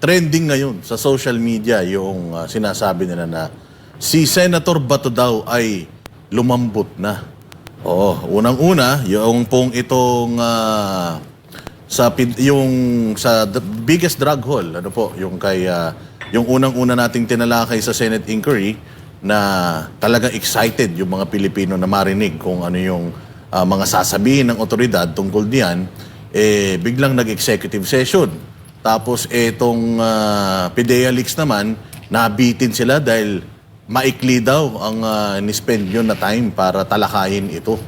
trending ngayon sa social media yung sinasabi nila na si Senator Bato daw ay lumambot na. Oo, unang-una, yung pong itong sa biggest drug haul, ano po, yung kay yung unang-una nating tinalakay sa Senate inquiry na talagang excited yung mga Pilipino na marinig kung ano yung mga sasabihin ng otoridad tungkol diyan, biglang nag-executive session. Tapos itong PDEA leaks naman, nabitin sila dahil maikli daw ang ni-spend yun na time para talakayin ito.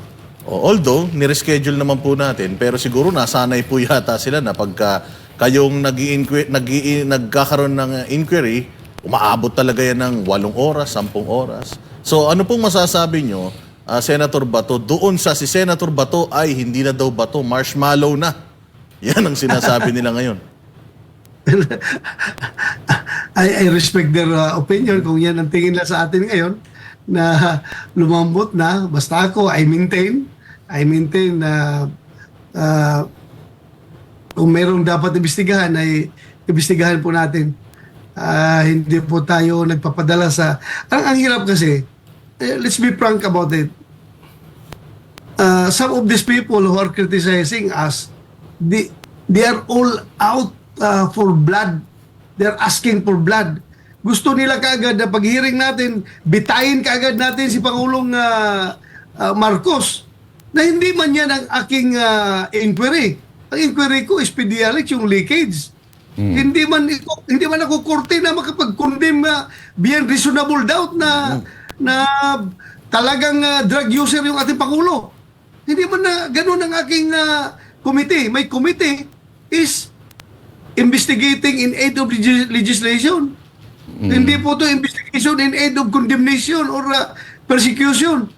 Although, nireschedule naman po natin, pero siguro nasanay po yata sila na pagka kayong nagkakaroon ng inquiry, umaabot talaga yan ng 8 oras, 10 oras. So ano pong masasabi nyo, Senator Bato, doon sa si Senator Bato ay hindi na daw bato, marshmallow na. Yan ang sinasabi nila ngayon. I respect their opinion kung yan ang tingin nila sa atin ngayon na lumambot na. Basta ako, I maintain na kung merong dapat imbestigahan ay imbestigahan po natin. Hindi po tayo nagpapadala sa... Ang hirap kasi, let's be frank about it. Some of these people who are criticizing us, they are all out for blood. They're asking for blood. Gusto nila kaagad na pag-hearing natin, bitayin kaagad natin si Pangulong Marcos na hindi man yan ang aking inquiry. Ang inquiry ko is PDEA-leaks, yung leakage. Hindi man ako korte na makapag-condemn beyond reasonable doubt na talagang drug user yung ating Pangulo. Hindi man na ganun ang aking committee. My committee is investigating in aid of legislation. Hindi po to investigation in aid of condemnation or persecution.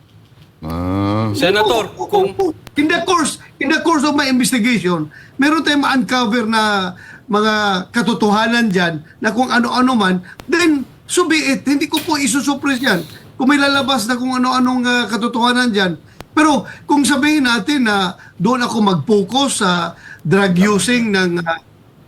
Senator, kung in the course of my investigation, meron tayong ma-uncover na mga katotohanan dyan na kung ano-ano man, then so be it. Hindi ko po isusuppress yan. Kung may lalabas na kung ano-anong katotohanan dyan. Pero kung sabihin natin na doon ako mag-focus sa drug using ng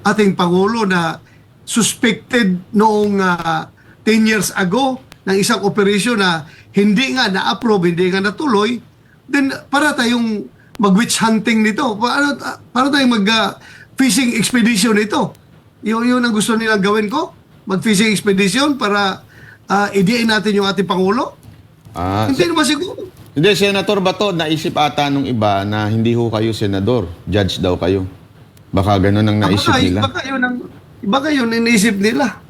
ating Pangulo na suspected noong 10 years ago ng isang operasyon na hindi nga na-approve, hindi nga natuloy, then para tayong mag-witch hunting nito. Para tayong mag-fishing expedition nito. Yun ang gusto nilang gawin ko. Mag-fishing expedition para idiin natin yung ating Pangulo. Hindi naman siguro. Hindi, Senator Bato, naisip ata nung iba na hindi ho kayo senador. Judge daw kayo. Baka ganun ang naisip nila. Baka yun ang iniisip nila.